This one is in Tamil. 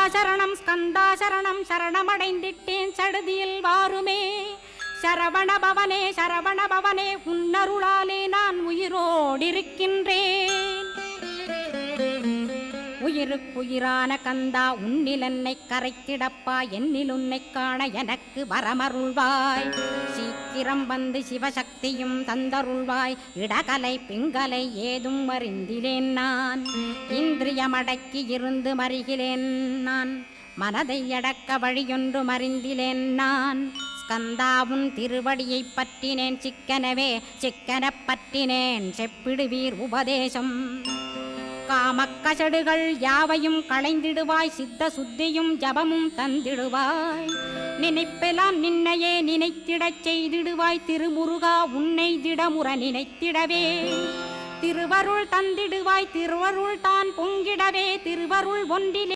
ஸ்கந்தா சரணம் சரணமடைந்திட்டேன் சடுதியில் வாருமே. சரவண பவனே உன்னருளாலே நான் உயிரோடிருக்கின்றேன். உயிருக்குயிரான கந்தா உன்னில் என்னை கரைத்திடப்பா, என்னில் உன்னை காண எனக்கு வரமருள்வாய். சீக்கிரம் வந்து சிவசக்தியும் தந்தருள்வாய். இடகலை பிங்கலை ஏதும் அறிந்திலேன் நான். இந்திரியமடக்கி இருந்து மறிகிலேன் நான். மனதை அடக்க வழியொன்று மறிந்திலேன் நான். ஸ்கந்தாவும் திருவடியை பற்றினேன் சிக்கனப் பற்றினேன் செப்பிடுவீர் உபதேசம். காமக்கசடுகள் யாவையும் களைந்திடுவாய். சித்த சுத்தியும் ஜபமும் தந்திடுவாய். நினைப்பெல்லாம் நின்னையே நினைத்திடச் செய்திடுவாய். திருமுருகா உன்னை திடமுற நினைத்திடவே திருவருள் தந்திடுவாய். திருவருள் தான் பொங்கிடவே திருவருள் ஒன்றிலே